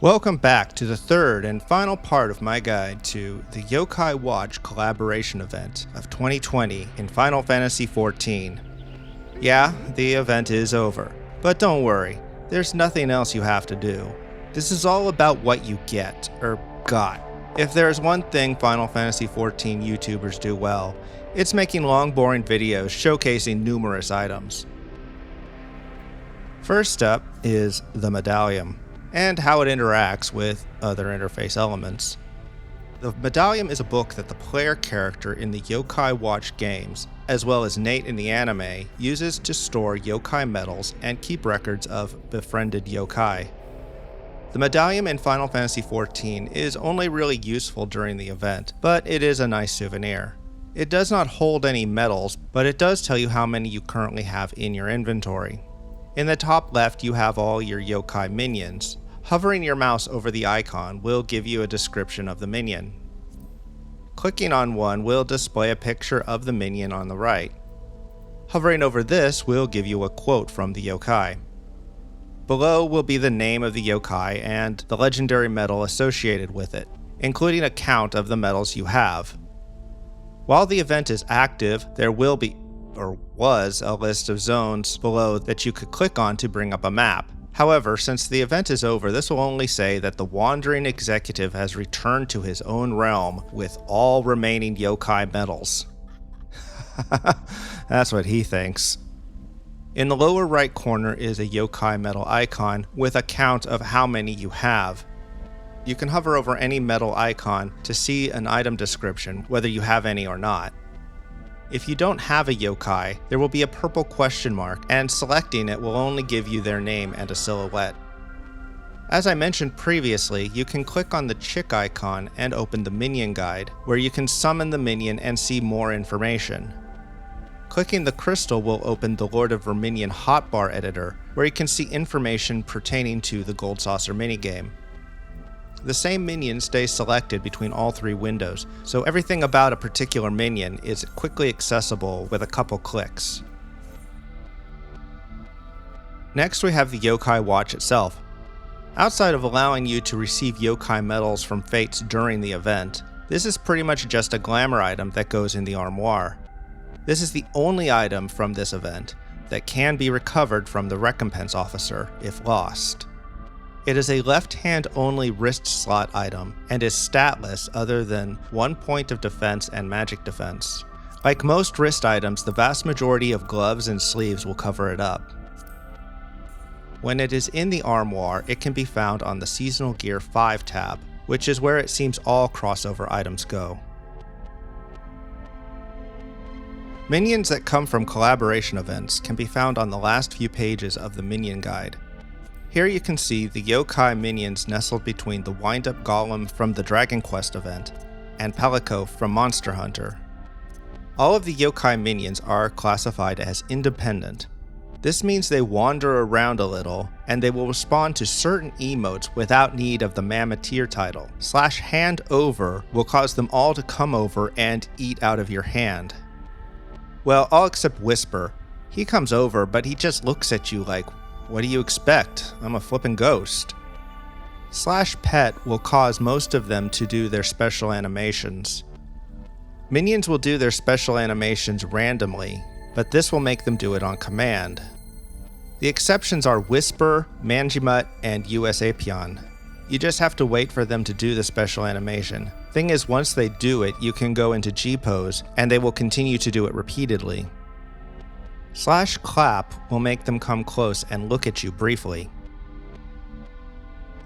Welcome back to the third and final part of my guide to the Yokai Watch collaboration event of 2020 in Final Fantasy XIV. Yeah, the event is over, but don't worry, there's nothing else you have to do. This is all about what you get, or got. If there's one thing Final Fantasy XIV YouTubers do well, it's making long, boring videos showcasing numerous items. First up is the Medallium, and how it interacts with other interface elements. The Medallium is a book that the player character in the Yokai Watch games, as well as Nate in the anime, uses to store yokai medals and keep records of befriended yokai. The Medallium in Final Fantasy XIV is only really useful during the event, but it is a nice souvenir. It does not hold any medals, but it does tell you how many you currently have in your inventory. In the top left, you have all your yokai minions. Hovering your mouse over the icon will give you a description of the minion. Clicking on one will display a picture of the minion on the right. Hovering over this will give you a quote from the yokai. Below will be the name of the yokai and the legendary medal associated with it, including a count of the medals you have. While the event is active, there will be was a list of zones below that you could click on to bring up a map. However, since the event is over, this will only say that the Wandering Executive has returned to his own realm with all remaining yokai medals. That's what he thinks. In the lower right corner is a yokai medal icon with a count of how many you have. You can hover over any medal icon to see an item description, whether you have any or not. If you don't have a yokai, there will be a purple question mark, and selecting it will only give you their name and a silhouette. As I mentioned previously, you can click on the chick icon and open the Minion guide, where you can summon the minion and see more information. Clicking the crystal will open the Lord of Verminion hotbar editor, where you can see information pertaining to the Gold Saucer minigame. The same minion stays selected between all three windows, so everything about a particular minion is quickly accessible with a couple clicks. Next we have the Yokai Watch itself. Outside of allowing you to receive yokai medals from fates during the event, this is pretty much just a glamour item that goes in the armoire. This is the only item from this event that can be recovered from the recompense officer if lost. It is a left-hand only wrist slot item and is statless other than 1 point of defense and magic defense. Like most wrist items, the vast majority of gloves and sleeves will cover it up. When it is in the armoire, it can be found on the Seasonal Gear 5 tab, which is where it seems all crossover items go. Minions that come from collaboration events can be found on the last few pages of the Minion guide. Here you can see the yokai minions nestled between the wind-up golem from the Dragon Quest event and Palico from Monster Hunter. All of the yokai minions are classified as independent. This means they wander around a little, and they will respond to certain emotes without need of the Mammoteer title. /hand over will cause them all to come over and eat out of your hand. Well, all except Whisper. He comes over, but he just looks at you like, what do you expect? I'm a flippin' ghost. /pet will cause most of them to do their special animations. Minions will do their special animations randomly, but this will make them do it on command. The exceptions are Whisper, Manjimut, and US Apion. You just have to wait for them to do the special animation. Thing is, once they do it, you can go into G-pose, and they will continue to do it repeatedly. /clap will make them come close and look at you briefly.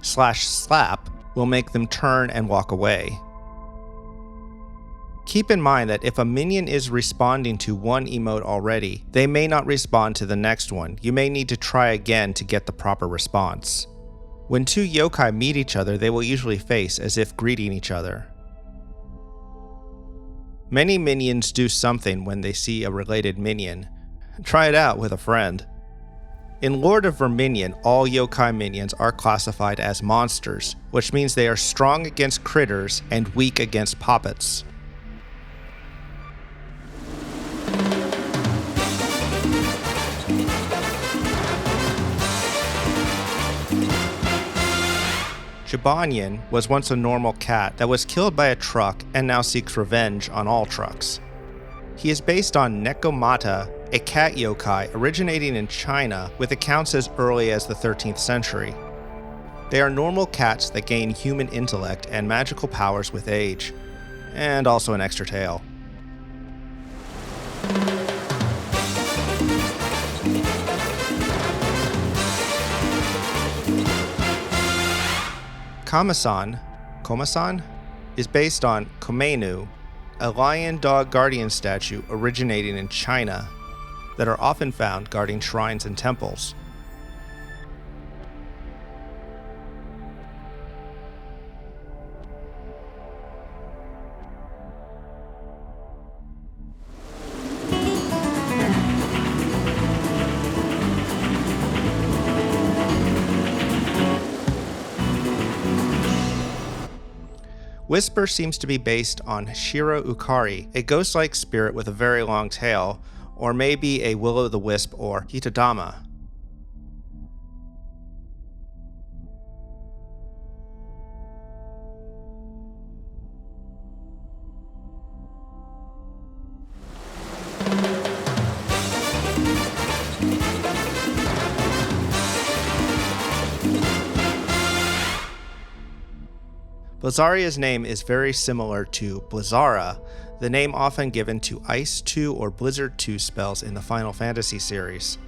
/slap will make them turn and walk away. Keep in mind that if a minion is responding to one emote already, they may not respond to the next one. You may need to try again to get the proper response. When two yokai meet each other, they will usually face as if greeting each other. Many minions do something when they see a related minion. Try it out with a friend. In Lord of Verminion, all yokai minions are classified as monsters, which means they are strong against critters and weak against poppets. Jibanyan was once a normal cat that was killed by a truck and now seeks revenge on all trucks. He is based on Nekomata, a cat yokai originating in China with accounts as early as the 13th century. They are normal cats that gain human intellect and magical powers with age, and also an extra tail. Komasan is based on Komeinu, a lion-dog guardian statue originating in China that are often found guarding shrines and temples. Whisper seems to be based on Shiro Ukari, a ghost-like spirit with a very long tail, or maybe a will-o'-the-wisp or Hitodama. Blizzaria's name is very similar to Blizzara, the name often given to Ice 2 or Blizzard 2 spells in the Final Fantasy series.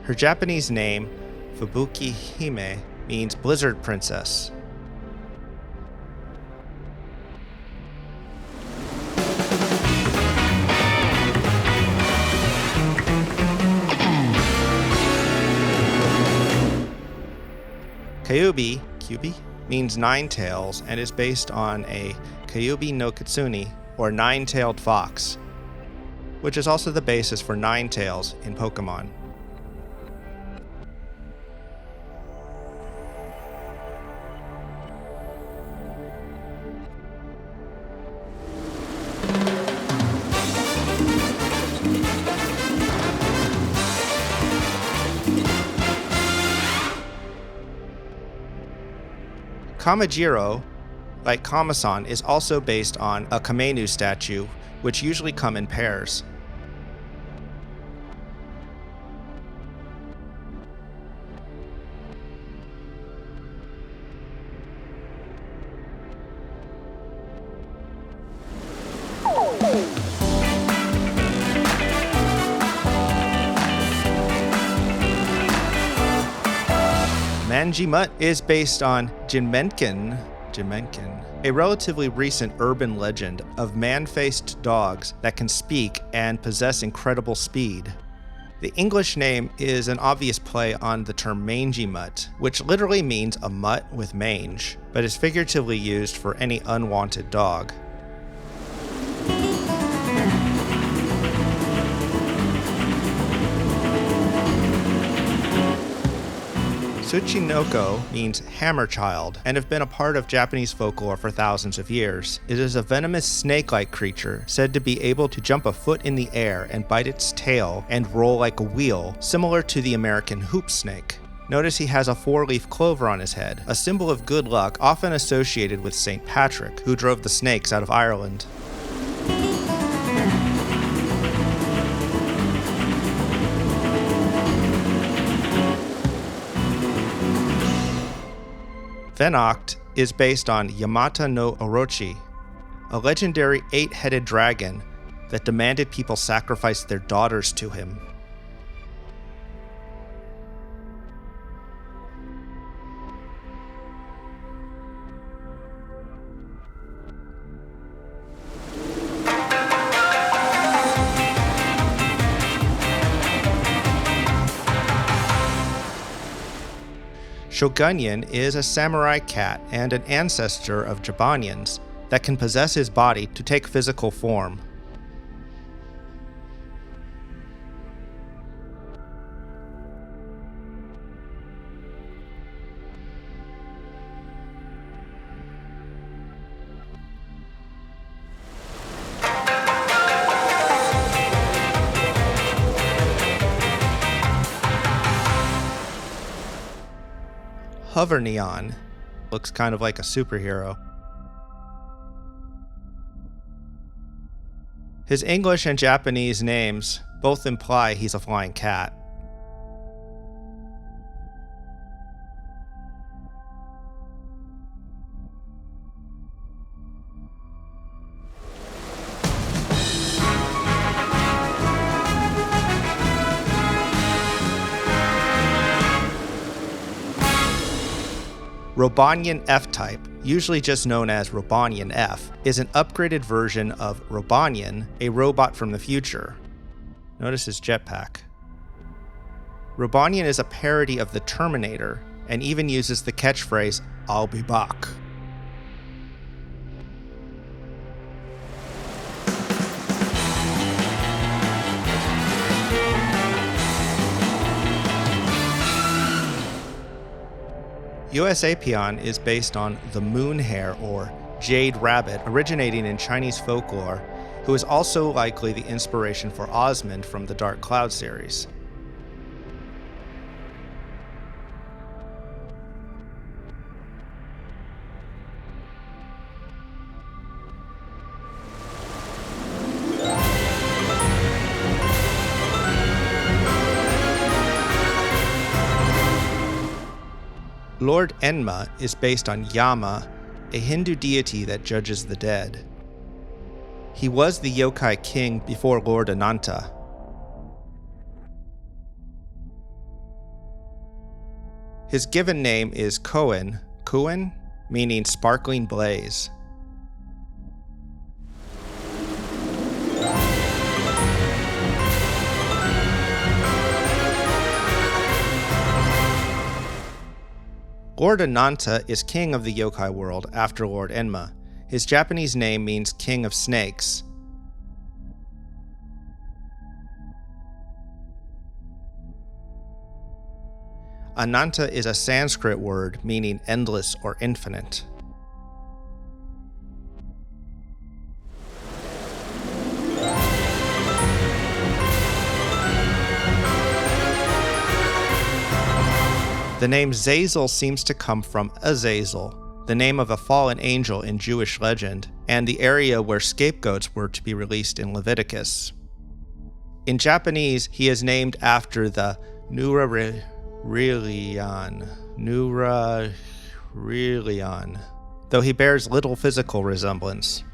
Her Japanese name, Fubuki Hime, means Blizzard Princess. Kyubi means nine tails and is based on a Kyubi no Kitsune, or nine-tailed fox, which is also the basis for nine tails in Pokemon. Kamajiro, like Kamasan, is also based on a Kamenu statue, which usually come in pairs. Manjimut is based on Jinmenken, a relatively recent urban legend of man-faced dogs that can speak and possess incredible speed. The English name is an obvious play on the term mangy mutt, which literally means a mutt with mange, but is figuratively used for any unwanted dog. Tsuchinoko means hammer child and have been a part of Japanese folklore for thousands of years. It is a venomous snake-like creature said to be able to jump a foot in the air and bite its tail and roll like a wheel, similar to the American hoop snake. Notice he has a four-leaf clover on his head, a symbol of good luck often associated with St. Patrick, who drove the snakes out of Ireland. Venoct is based on Yamata no Orochi, a legendary 8-headed dragon that demanded people sacrifice their daughters to him. Shogunyan is a samurai cat and an ancestor of Jibanyans that can possess his body to take physical form. Hover Neon. Looks kind of like a superhero. His English and Japanese names both imply he's a flying cat. Robonian F-Type, usually just known as Robonian F, is an upgraded version of Robonian, a robot from the future. Notice his jetpack. Robonian is a parody of the Terminator, and even uses the catchphrase, "I'll be back." USA Peon is based on the Moon Hare or Jade Rabbit, originating in Chinese folklore, who is also likely the inspiration for Osmond from the Dark Cloud series. Lord Enma is based on Yama, a Hindu deity that judges the dead. He was the Yokai king before Lord Ananta. His given name is Koen, meaning sparkling blaze. Lord Ananta is king of the yokai world after Lord Enma. His Japanese name means king of snakes. Ananta is a Sanskrit word meaning endless or infinite. The name Zazel seems to come from Azazel, the name of a fallen angel in Jewish legend, and the area where scapegoats were to be released in Leviticus. In Japanese, he is named after the Nurarilion, though he bears little physical resemblance.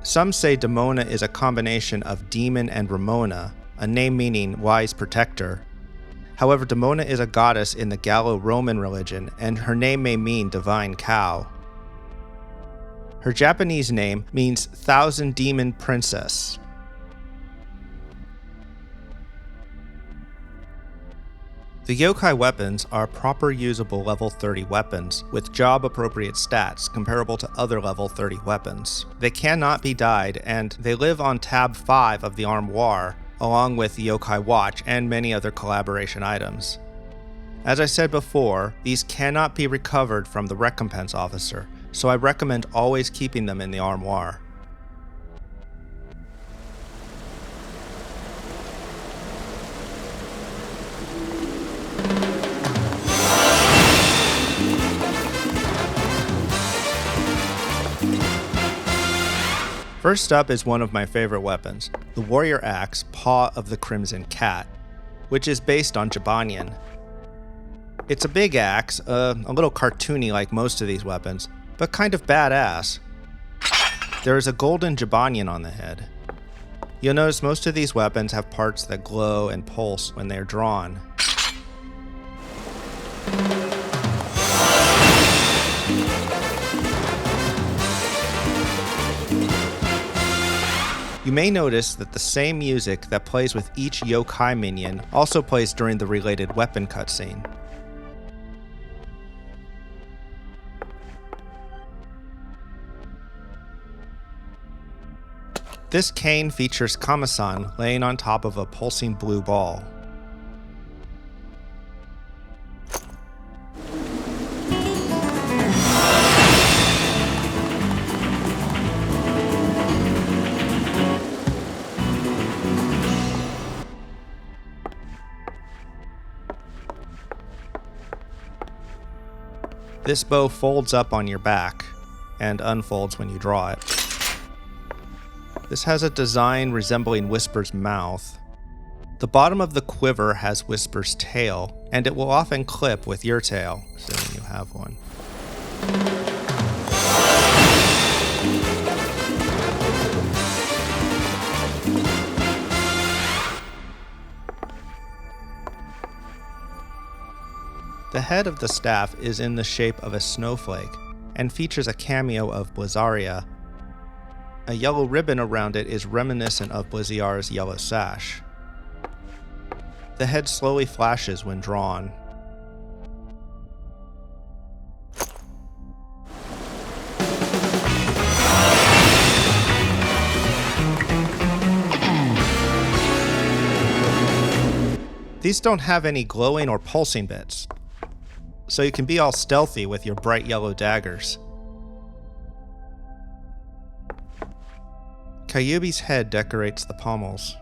Some say Demona is a combination of demon and Ramona, a name meaning wise protector. However, Demona is a goddess in the Gallo-Roman religion, and her name may mean divine cow. Her Japanese name means Thousand Demon Princess. The yokai weapons are proper usable level 30 weapons, with job-appropriate stats comparable to other level 30 weapons. They cannot be dyed, and they live on tab 5 of the armoire, along with the Yokai Watch and many other collaboration items. As I said before, these cannot be recovered from the recompense officer, so I recommend always keeping them in the armoire. First up is one of my favorite weapons, the Warrior Axe Paw of the Crimson Cat, which is based on Jabanian. It's a big axe, a little cartoony like most of these weapons, but kind of badass. There is a golden Jabanian on the head. You'll notice most of these weapons have parts that glow and pulse when they're drawn. You may notice that the same music that plays with each yokai minion also plays during the related weapon cutscene. This cane features Kama-san laying on top of a pulsing blue ball. This bow folds up on your back and unfolds when you draw it. This has a design resembling Whisper's mouth. The bottom of the quiver has Whisper's tail, and it will often clip with your tail, assuming you have one. The head of the staff is in the shape of a snowflake and features a cameo of Blizzaria. A yellow ribbon around it is reminiscent of Blizziara's yellow sash. The head slowly flashes when drawn. These don't have any glowing or pulsing bits, so you can be all stealthy with your bright yellow daggers. Kyuubi's head decorates the pommels.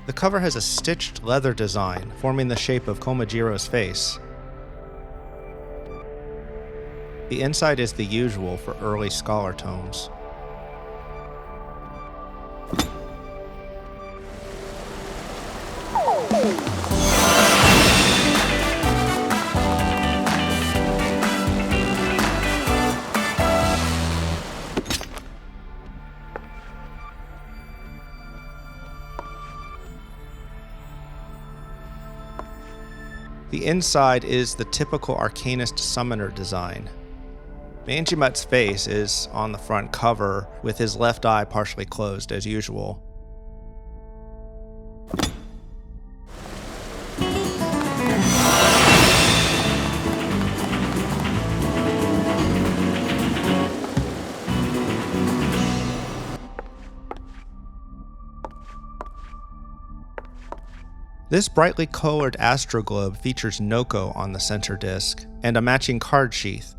The cover has a stitched leather design forming the shape of Komajiro's face. The inside is the usual for early scholar tomes. The inside is the typical Arcanist Summoner design. Manjimut's face is on the front cover, with his left eye partially closed as usual. This brightly colored astroglobe features Noko on the center disc, and a matching card sheath.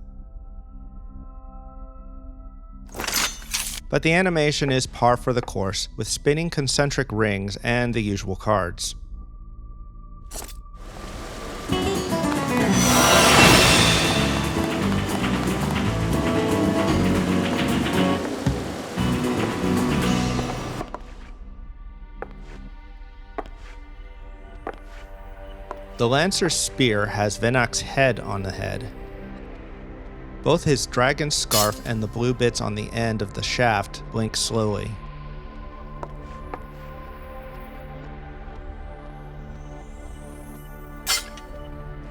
But the animation is par for the course, with spinning concentric rings and the usual cards. The Lancer's spear has Venak's head on the head. Both his dragon scarf and the blue bits on the end of the shaft blink slowly.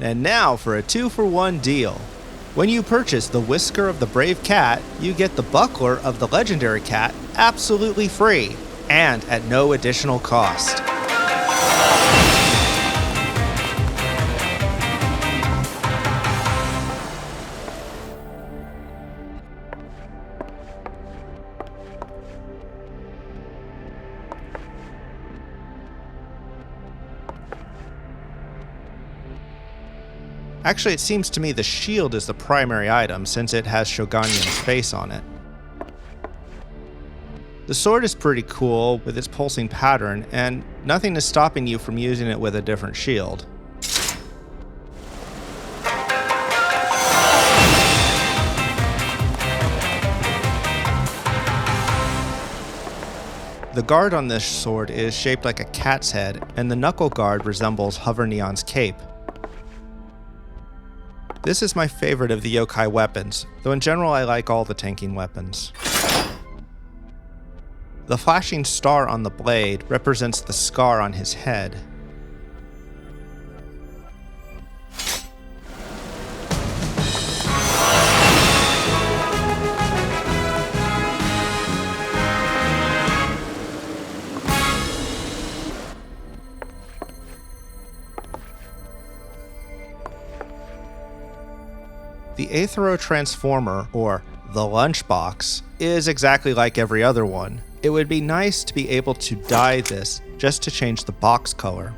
And now for a 2-for-1 deal. When you purchase the Whisker of the Brave Cat, you get the Buckler of the Legendary Cat absolutely free, and at no additional cost. Actually, it seems to me the shield is the primary item since it has Shogunyan's face on it. The sword is pretty cool with its pulsing pattern, and nothing is stopping you from using it with a different shield. The guard on this sword is shaped like a cat's head, and the knuckle guard resembles Hover Neon's cape. This is my favorite of the yokai weapons, though in general I like all the tanking weapons. The flashing star on the blade represents the scar on his head. The Aethero Transformer, or The lunchbox is exactly like every other one. It would be nice to be able to dye this just to change the box color.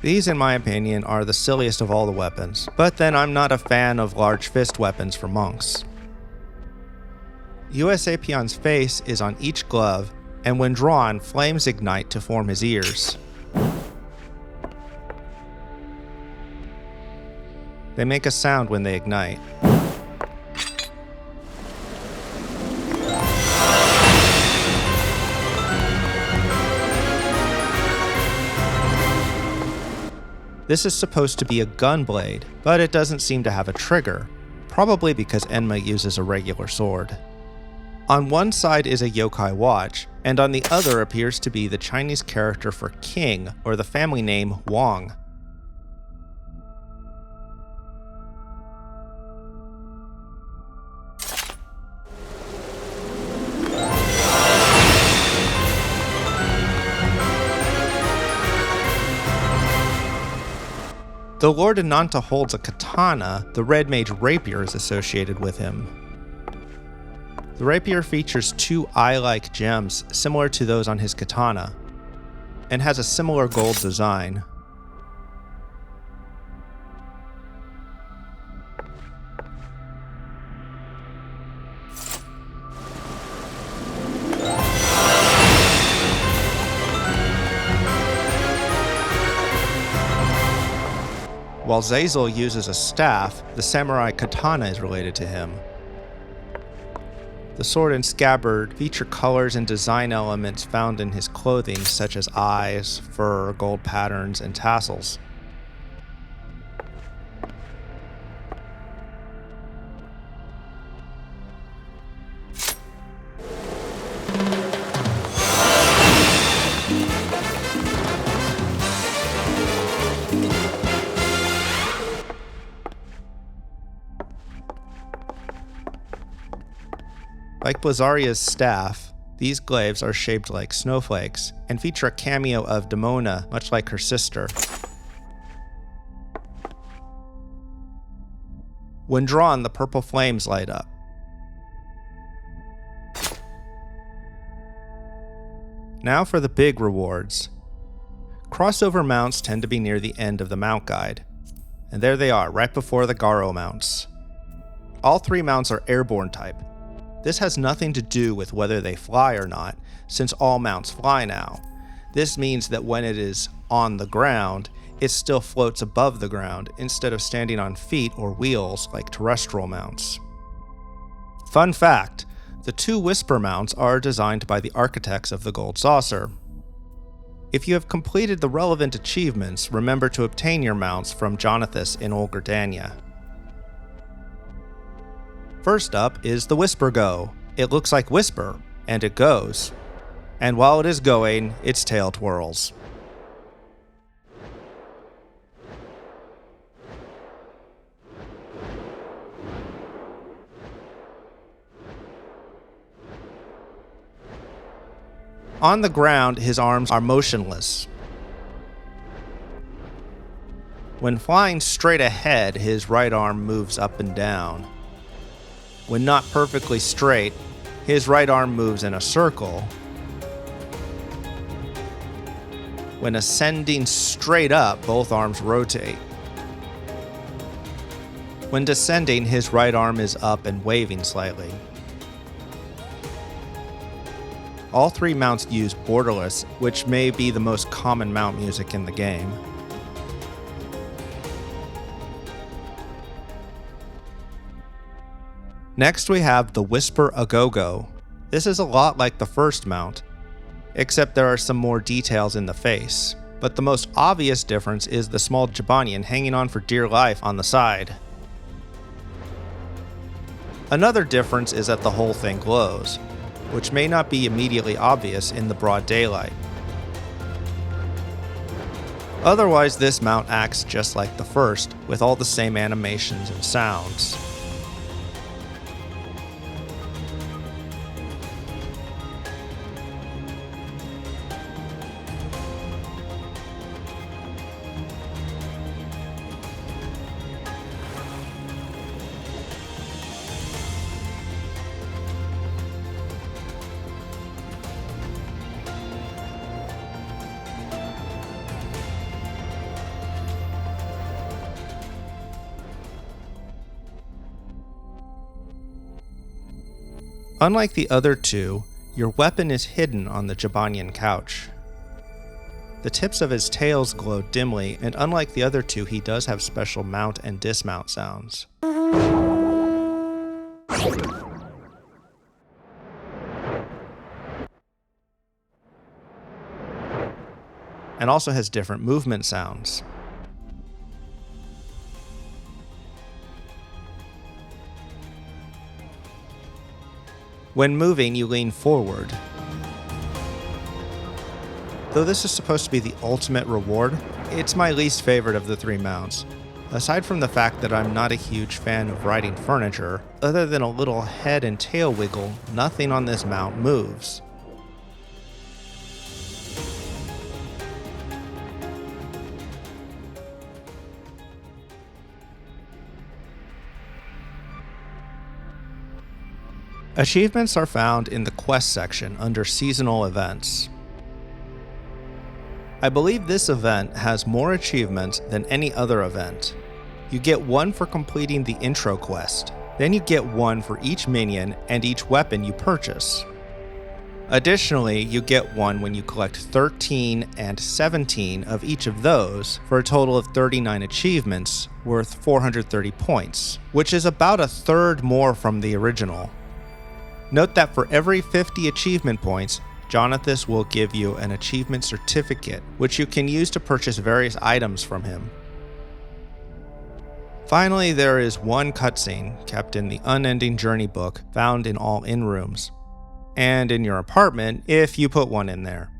These, in my opinion, are the silliest of all the weapons, but then I'm not a fan of large fist weapons for monks. USApion's face is on each glove, and when drawn, flames ignite to form his ears. They make a sound when they ignite. This is supposed to be a gun blade, but it doesn't seem to have a trigger, probably because Enma uses a regular sword. On one side is a Yokai watch, and on the other appears to be the Chinese character for king, or the family name Wang. Though Lord Ananta holds a katana, the Red Mage rapier is associated with him. The rapier features two eye-like gems similar to those on his katana, and has a similar gold design. While Zazel uses a staff, the samurai katana is related to him. The sword and scabbard feature colors and design elements found in his clothing, such as eyes, fur, gold patterns, and tassels. Like Blazaria's staff, these glaives are shaped like snowflakes and feature a cameo of Demona, much like her sister. When drawn, the purple flames light up. Now for the big rewards. Crossover mounts tend to be near the end of the mount guide, and there they are, right before the Garo mounts. All three mounts are airborne type. This has nothing to do with whether they fly or not, since all mounts fly now. This means that when it is on the ground, it still floats above the ground instead of standing on feet or wheels like terrestrial mounts. Fun fact, the two Whisper mounts are designed by the architects of the Gold Saucer. If you have completed the relevant achievements, remember to obtain your mounts from Jonathas in Olgerdania. First up is the Whisper Go. It looks like Whisper, and it goes. And while it is going, its tail twirls. On the ground, his arms are motionless. When flying straight ahead, his right arm moves up and down. When not perfectly straight, his right arm moves in a circle. When ascending straight up, both arms rotate. When descending, his right arm is up and waving slightly. All three mounts use borderless, which may be the most common mount music in the game. Next we have the Whisper Agogo. This is a lot like the first mount, except there are some more details in the face, but the most obvious difference is the small Jabanian hanging on for dear life on the side. Another difference is that the whole thing glows, which may not be immediately obvious in the broad daylight. Otherwise, this mount acts just like the first, with all the same animations and sounds. Unlike the other two, your weapon is hidden on the Jabanian couch. The tips of his tails glow dimly, and unlike the other two, he does have special mount and dismount sounds. And also has different movement sounds. When moving, you lean forward. Though this is supposed to be the ultimate reward, it's my least favorite of the three mounts. Aside from the fact that I'm not a huge fan of riding furniture, other than a little head and tail wiggle, nothing on this mount moves. Achievements are found in the quest section under seasonal events. I believe this event has more achievements than any other event. You get one for completing the intro quest, then you get one for each minion and each weapon you purchase. Additionally, you get one when you collect 13 and 17 of each of those for a total of 39 achievements worth 430 points, which is about a third more from the original. Note that for every 50 achievement points, Jonathas will give you an achievement certificate, which you can use to purchase various items from him. Finally, there is one cutscene kept in the Unending Journey book found in all inn rooms, and in your apartment if you put one in there.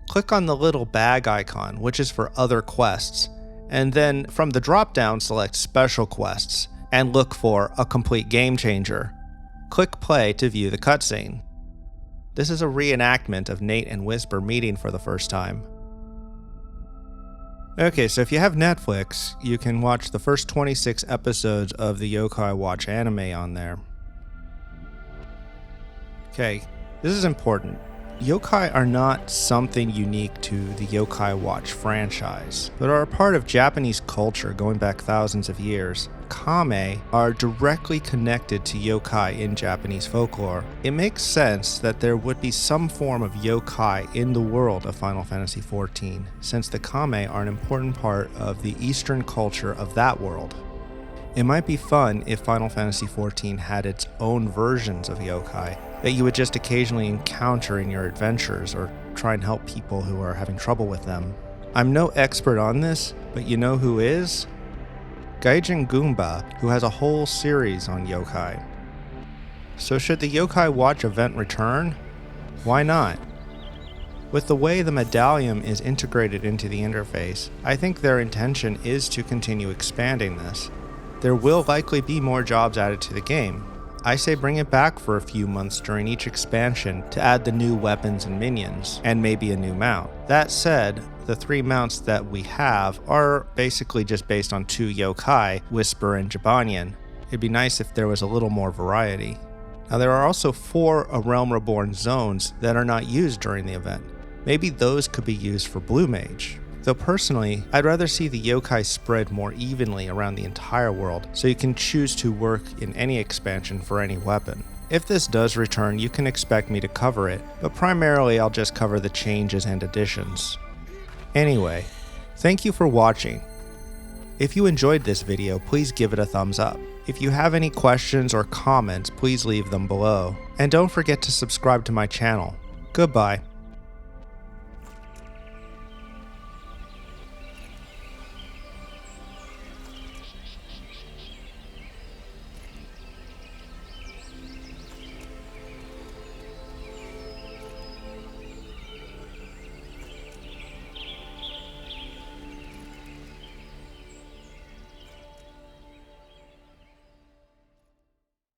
Click on the little bag icon, which is for other quests, and then from the drop-down select Special Quests, and look for A Complete Game Changer. Click play to view the cutscene. This is a reenactment of Nate and Whisper meeting for the first time. Okay, so if you have Netflix, you can watch the first 26 episodes of the Yokai Watch anime on there. Okay, this is important. Yokai are not something unique to the Yokai Watch franchise, but are a part of Japanese culture going back thousands of years. Kame are directly connected to yokai in Japanese folklore. It makes sense that there would be some form of yokai in the world of Final Fantasy XIV, since the Kame are an important part of the Eastern culture of that world. It might be fun if Final Fantasy XIV had its own versions of yokai that you would just occasionally encounter in your adventures or try and help people who are having trouble with them. I'm no expert on this, but you know who is? Gaijin Goomba, who has a whole series on yokai. So should the Yokai Watch event return? Why not? With the way the Medallium is integrated into the interface, I think their intention is to continue expanding this. There will likely be more jobs added to the game. I say bring it back for a few months during each expansion to add the new weapons and minions, and maybe a new mount. That said, the three mounts that we have are basically just based on two yokai, Whisper and Jabanian. It'd be nice if there was a little more variety. Now there are also 4 A Realm Reborn zones that are not used during the event. Maybe those could be used for Blue Mage. Though personally, I'd rather see the yokai spread more evenly around the entire world, so you can choose to work in any expansion for any weapon. If this does return, you can expect me to cover it, but primarily I'll just cover the changes and additions. Anyway, thank you for watching. If you enjoyed this video, please give it a thumbs up. If you have any questions or comments, please leave them below. And don't forget to subscribe to my channel. Goodbye.